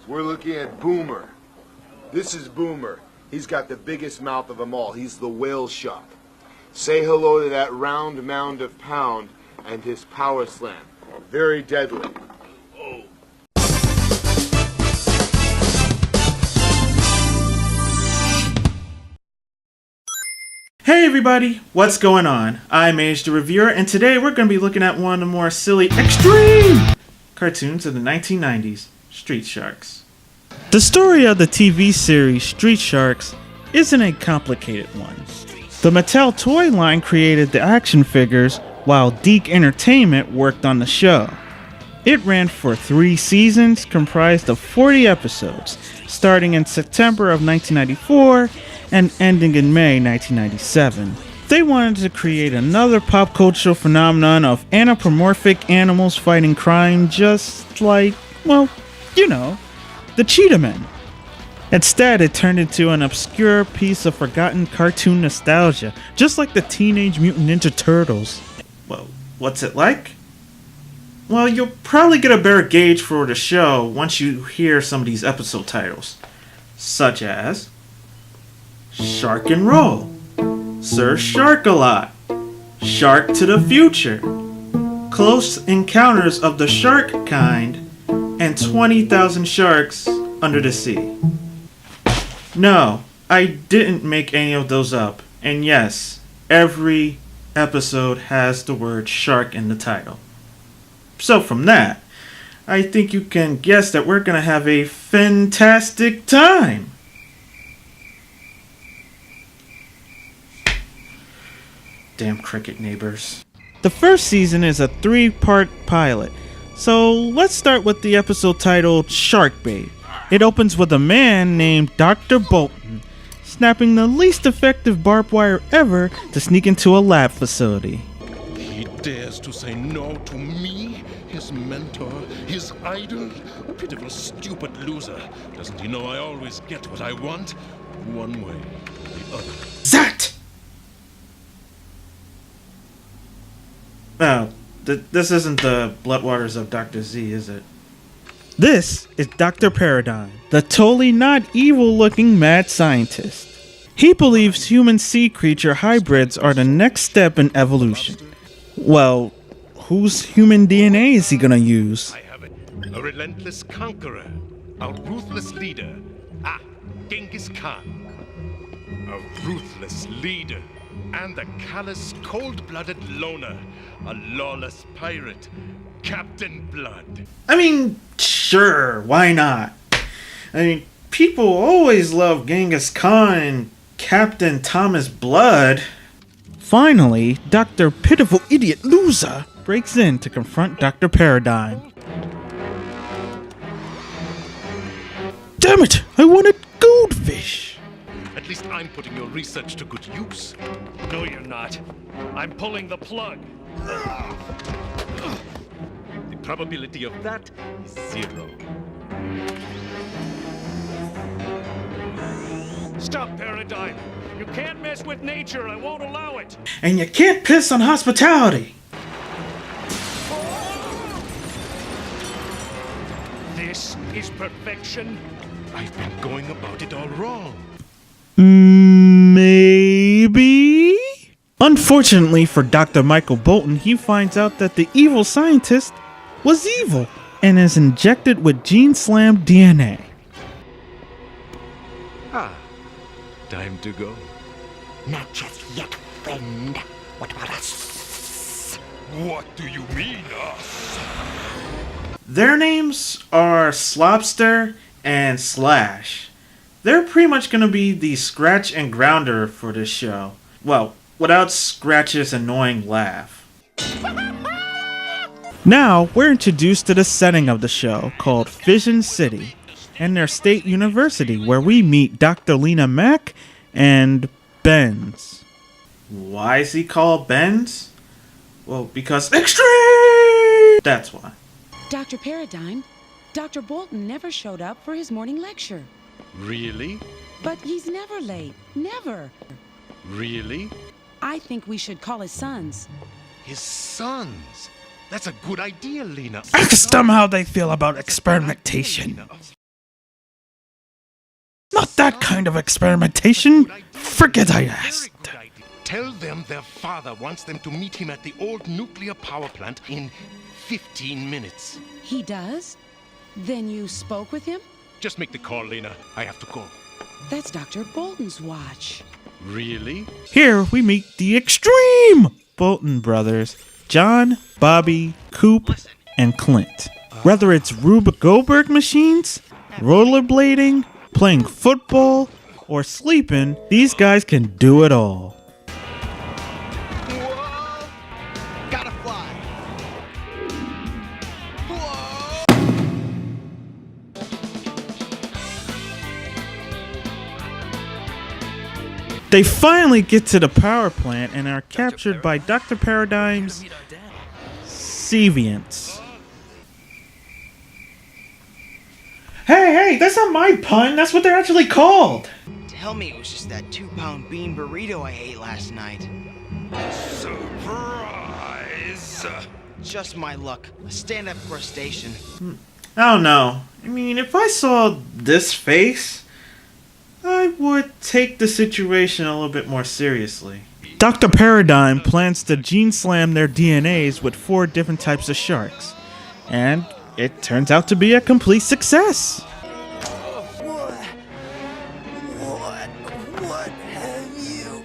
We're looking at Boomer. This is Boomer. He's got the biggest mouth of them all. He's the whale shark. Say hello to that round mound of pound and his power slam. Very deadly. Oh. Hey everybody, what's going on? I'm Adge the Reviewer, and today we're going to be looking at one of the more silly, extreme cartoons of the 1990s, Street Sharks. The story of the TV series Street Sharks isn't a complicated one. The Mattel toy line created the action figures, while Deke Entertainment worked on the show. It ran for 3 seasons, comprised of 40 episodes, starting in September of 1994 and ending in May 1997. They wanted to create another pop cultural phenomenon of anthropomorphic animals fighting crime, just like, well, you know, the Cheetah Men. Instead, it turned into an obscure piece of forgotten cartoon nostalgia, just like the Teenage Mutant Ninja Turtles. Well, what's it like? Well, you'll probably get a better gauge for the show once you hear some of these episode titles, such as Shark and Roll, Sir Shark-a-Lot, Shark to the Future, Close Encounters of the Shark Kind, and 20,000 Sharks Under the Sea. No, I didn't make any of those up, and yes, every episode has the word shark in the title. So from that, I think you can guess that we're gonna have a fantastic time. Damn cricket neighbors. The first season is a 3-part pilot, so let's start with the episode titled Shark Bait. It opens with a man named Dr. Bolton snapping the least effective barbed wire ever to sneak into a lab facility. He dares to say no to me, his mentor, his idol? A pitiful, stupid loser. Doesn't he know I always get what I want? One way or the other. Zat! Oh, this isn't the Bloodwaters of Dr. Z, is it? This is Dr. Paradigm, the totally not evil-looking mad scientist. He believes human sea creature hybrids are the next step in evolution. Well, whose human DNA is he gonna use? I have it. A relentless conqueror. A ruthless leader. Genghis Khan. A ruthless leader. And a callous, cold-blooded loner. A lawless pirate. Captain Blood. I mean, sure, why not? I mean, people always love Genghis Khan and Captain Thomas Blood. Finally, Dr. Pitiful Idiot Loser breaks in to confront Dr. Paradigm. Damn it! I wanted goldfish! At least I'm putting your research to good use. No, you're not. I'm pulling the plug. The probability of that is 0. Stop, Paradigm. You can't mess with nature. I won't allow it. And you can't piss on hospitality! This is perfection. I've been going about it all wrong. Maybe? Unfortunately for Dr. Michael Bolton, he finds out that the evil scientist was evil and is injected with gene slam DNA. Time to go. Not just yet, friend. What about us? What do you mean, us? Their names are Slopster and Slash. They're pretty much going to be the scratch and grounder for this show. Well, without Scratch's annoying laugh. Now, we're introduced to the setting of the show, called Fission City, and their state university, where we meet Dr. Lena Mack and Benz. Why is he called Benz? Well, because extreme! That's why. Dr. Paradigm, Dr. Bolton never showed up for his morning lecture. Really? But he's never late. Never. Really? I think we should call his sons. His sons? That's a good idea, Lena. Ask them how they feel about experimentation. Not that kind of experimentation. Forget I asked. Tell them their father wants them to meet him at the old nuclear power plant in 15 minutes. He does? Then you spoke with him? Just make the call, Lena. I have to go. That's Dr. Bolton's watch. Really? Here we meet the extreme Bolton brothers, John, Bobby, Coop, and Clint. Whether it's Rube Goldberg machines, rollerblading, playing football, or sleeping, these guys can do it all. Whoa! Gotta fly. Whoa! They finally get to the power plant and are captured by Dr. Paradigm's Seviants. Hey, that's not my pun. That's what they're actually called. Tell me it was just that 2-pound bean burrito I ate last night. Surprise! Just my luck. A stand-up crustacean. I don't know. I mean, if I saw this face, I would take the situation a little bit more seriously. Dr. Paradigm plans to gene slam their DNAs with 4 different types of sharks. And it turns out to be a complete success. What have you?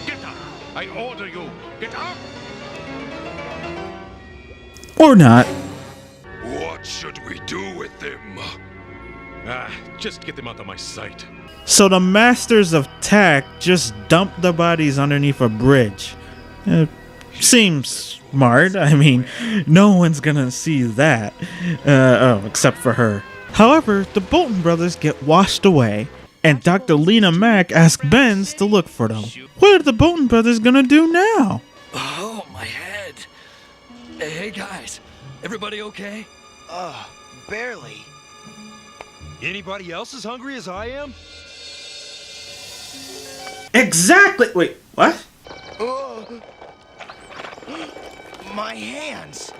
Get up! I order you! Get up! Or not. What should we do with them? Just get them out of my sight. So the Masters of Tack just dump the bodies underneath a bridge. Seems smart. I mean, no one's gonna see that. Except for her. However, the Bolton brothers get washed away, and Dr. Lena Mack asks Benz to look for them. What are the Bolton brothers gonna do now? Oh, my head. Hey, guys. Everybody okay? Barely. Anybody else as hungry as I am? Exactly! Wait, what? My hands.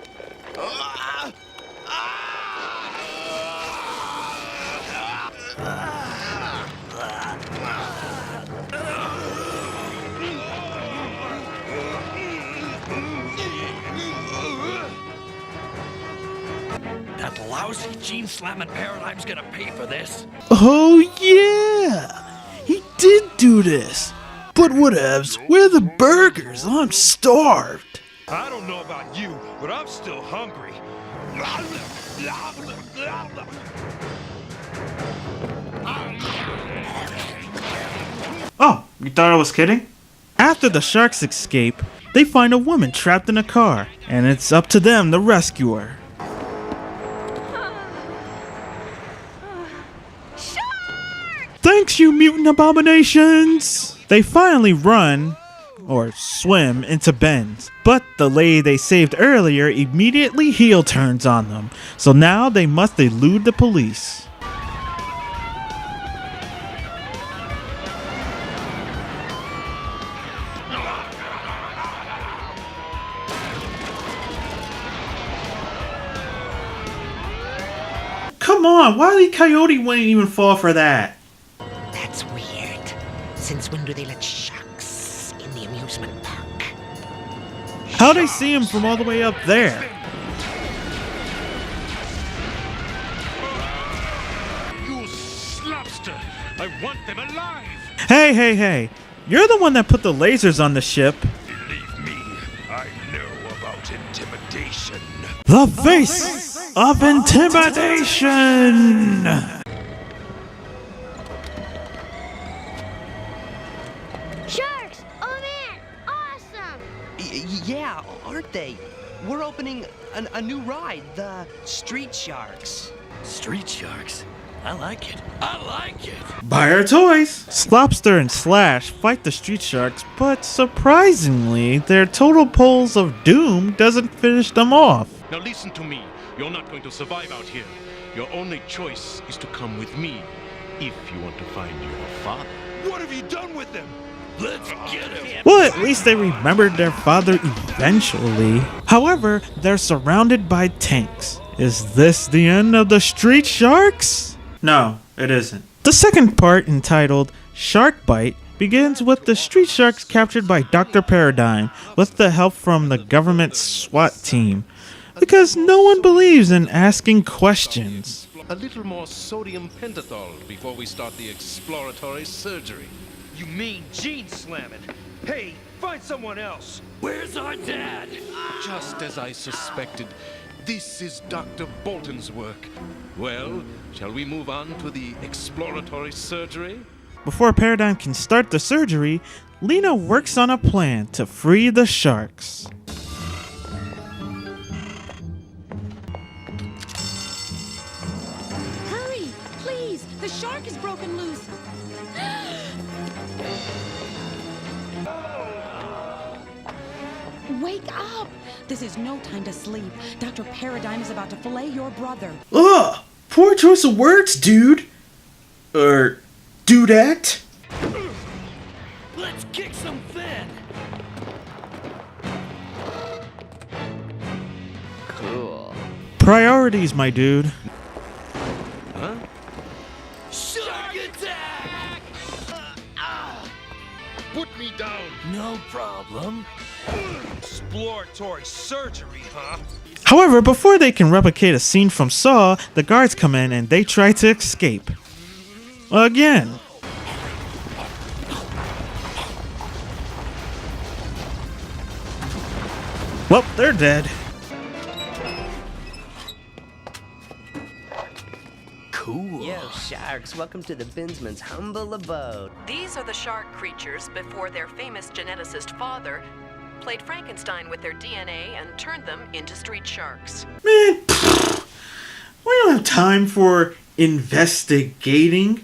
That lousy gene slamming Paradigm's gonna pay for this. Oh yeah! He did do this! But whatevs, where are the burgers? I'm starved! I don't know about you, but I'm still hungry. Oh, you thought I was kidding? After the sharks escape, they find a woman trapped in a car, and it's up to them to rescue her. Thanks, you mutant abominations! They finally run, or swim, into Ben's, but the lady they saved earlier immediately heel turns on them, so now they must elude the police. Come on, Wile E. Coyote wouldn't even fall for that. That's weird. Since when do they let sharks in the amusement park? How'd they see him from all the way up there? You slobster! I want them alive! Hey. You're the one that put the lasers on the ship. Believe me, I know about intimidation. The face of intimidation! Sharks! Oh man! Awesome! Yeah, aren't they? We're opening a new ride, the Street Sharks. Street sharks. I like it. I like it. Buy our toys! Slopster and Slash fight the street sharks, but surprisingly, their total pulls of doom doesn't finish them off. Now listen to me. You're not going to survive out here. Your only choice is to come with me if you want to find your father. What have you done with them? Let's get him. Well, at least they remembered their father eventually. However, they're surrounded by tanks. Is this the end of the Street Sharks? No, it isn't. The second part, entitled Shark Bite, begins with the Street Sharks captured by Dr. Paradigm with the help from the government SWAT team, because no one believes in asking questions. A little more sodium pentothal before we start the exploratory surgery. You mean gene slamming? Hey, find someone else. Where's our dad? Just as I suspected, this is Dr. Bolton's work. Well, shall we move on to the exploratory surgery? Before Paradigm can start the surgery, Lena works on a plan to free the sharks. Hurry, please! The shark is broken loose. Wake up! This is no time to sleep. Dr. Paradigm is about to fillet your brother. Ugh! Poor choice of words, dude! Dudette? Let's kick some Finn. Cool. Priorities, my dude. Huh? Shark attack! Put me down! No problem. Exploratory surgery, huh? However, before they can replicate a scene from Saw, the guards come in and they try to escape. Again. Well, they're dead. Cool. Yo, sharks, welcome to the Binsman's humble abode. These are the shark creatures before their famous geneticist father played Frankenstein with their DNA and turned them into street sharks. Man, we don't have time for investigating.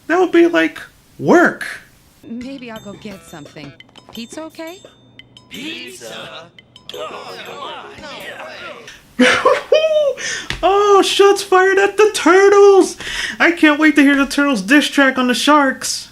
That would be like work. Maybe I'll go get something. Pizza okay? Pizza? Oh, come on. Oh, shots fired at the turtles! I can't wait to hear the turtles' diss track on the sharks.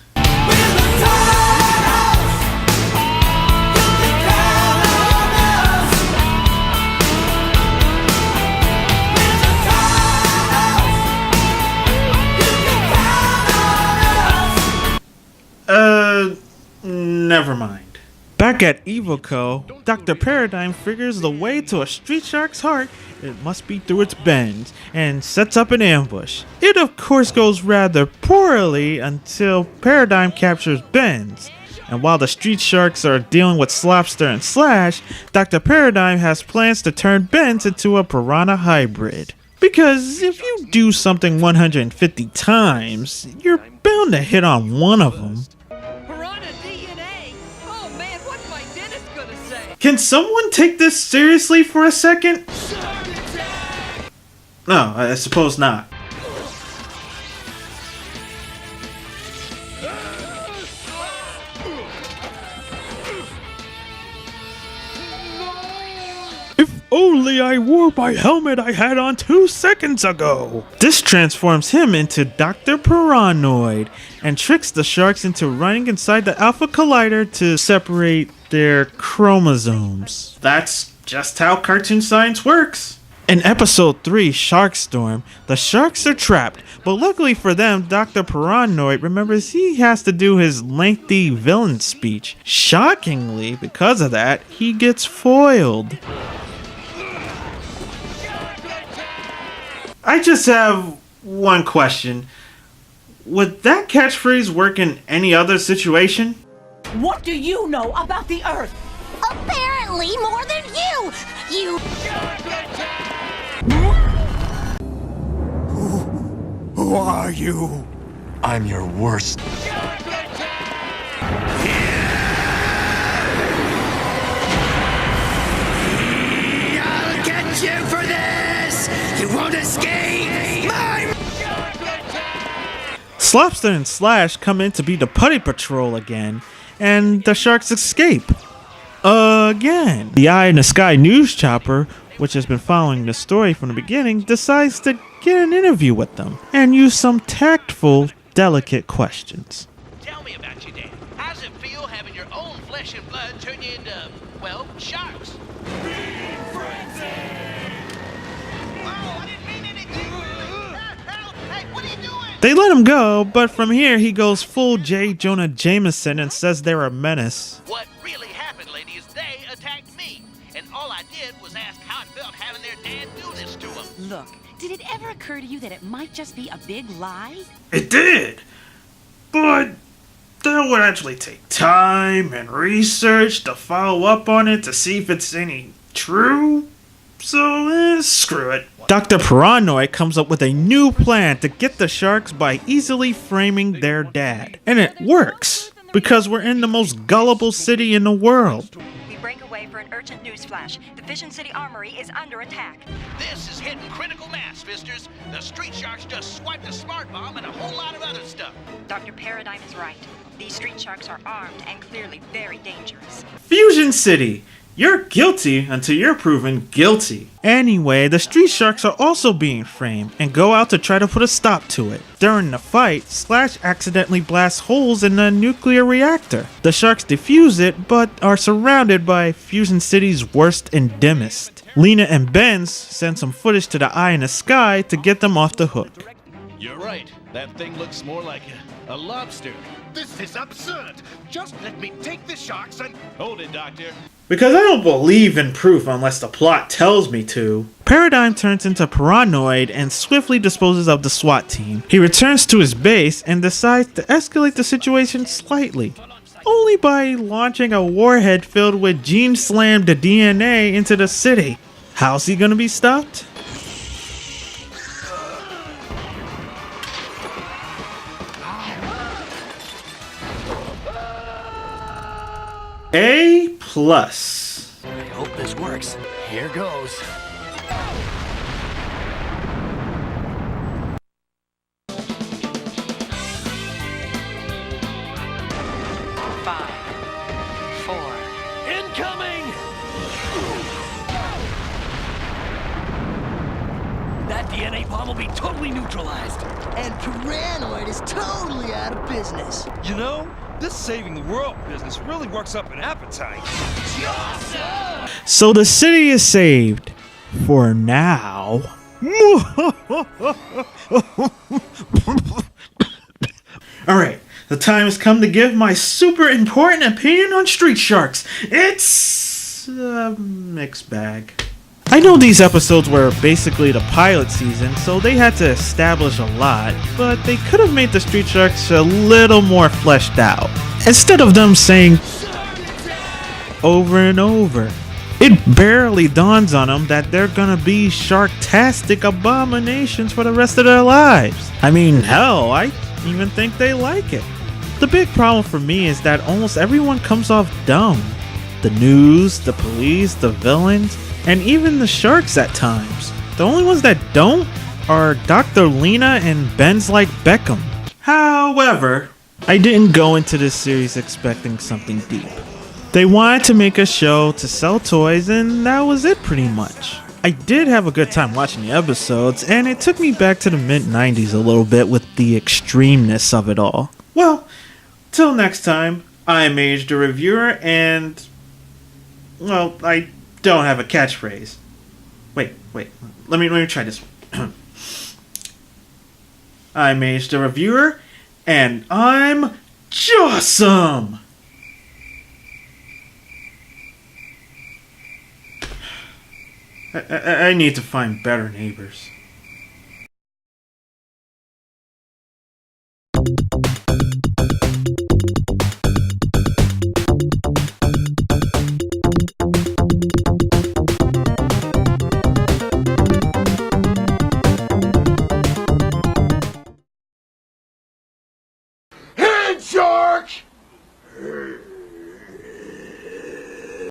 Never mind. Back at EvoCo, Dr. Paradigm figures the way to a street shark's heart. It must be through its bends, and sets up an ambush. It of course goes rather poorly until Paradigm captures Benz. And while the street sharks are dealing with Slopster and Slash, Dr. Paradigm has plans to turn Benz into a piranha hybrid. Because if you do something 150 times, you're bound to hit on one of them. Can someone take this seriously for a second? No, I suppose not. If only I wore my helmet I had on 2 seconds ago! This transforms him into Dr. Paranoid and tricks the sharks into running inside the Alpha Collider to separate their chromosomes. That's just how cartoon science works. In episode 3, Shark Storm, the sharks are trapped, but luckily for them, Dr. Paranoid remembers he has to do his lengthy villain speech. Shockingly, because of that, he gets foiled. I just have one question. Would that catchphrase work in any other situation? What do you know about the Earth? Apparently more than you! You... Who are you? I'm your worst. I'll get you for this! You won't escape! Slopster and Slash come in to be the Putty Patrol again, and the sharks escape. Again. The Eye in the Sky news chopper, which has been following the story from the beginning, decides to get an interview with them and use some tactful, delicate questions. Tell me about your dad. How's it feel flesh and blood turn you into, well, sharks. Whoa, I didn't mean anything. Help! Hey, what are you doing? They let him go, but from here he goes full J. Jonah Jameson and says they're a menace. What really happened, lady, is they attacked me. And all I did was ask how it felt having their dad do this to them. Look, did it ever occur to you that it might just be a big lie? It did, but that would actually take time and research to follow up on it to see if it's any true. So, screw it. Dr. Paranoid comes up with a new plan to get the sharks by easily framing their dad. And it works, because we're in the most gullible city in the world. We break away for an urgent news flash. The Vision City Armory is under attack. This is hitting critical mass, Fisters. The street sharks just swiped a smart bomb and a whole lot of other stuff. Dr. Paradigm is right. These street sharks are armed and clearly very dangerous. Fusion City! You're guilty until you're proven guilty. Anyway, the street sharks are also being framed and go out to try to put a stop to it. During the fight, Slash accidentally blasts holes in the nuclear reactor. The sharks defuse it, but are surrounded by Fusion City's worst and dimmest. Lena and Benz send some footage to the eye in the sky to get them off the hook. You're right. That thing looks more like a lobster. This is absurd. Just let me take the sharks and... Hold it, Doctor. Because I don't believe in proof unless the plot tells me to. Paradigm turns into Paranoid and swiftly disposes of the SWAT team. He returns to his base and decides to escalate the situation slightly. Only by launching a warhead filled with gene-slammed DNA into the city. How's he gonna be stopped? A+. I hope this works. Here goes. 5, 4. Incoming! That DNA bomb will be totally neutralized. And Paranoid is totally out of business. You know, this saving the world business really works up an appetite. So the city is saved. For now. Alright, the time has come to give my super important opinion on Street Sharks. It's a mixed bag. I know these episodes were basically the pilot season, so they had to establish a lot, but they could have made the Street Sharks a little more fleshed out. Instead of them saying over and over. It barely dawns on them that they're gonna be sharktastic abominations for the rest of their lives. I mean, hell, I even think they like it. The big problem for me is that almost everyone comes off dumb. The news, the police, the villains, and even the sharks at times. The only ones that don't are Dr. Lena and Ben's like Beckham. However, I didn't go into this series expecting something deep. They wanted to make a show to sell toys, and that was it pretty much. I did have a good time watching the episodes, and it took me back to the mid-90s a little bit with the extremeness of it all. Well, till next time, I'm Adge the Reviewer, and... well, I don't have a catchphrase. Wait, let me try this one. I'm Adge the Reviewer, and I'm Jawsome! I need to find better neighbors. Head shark!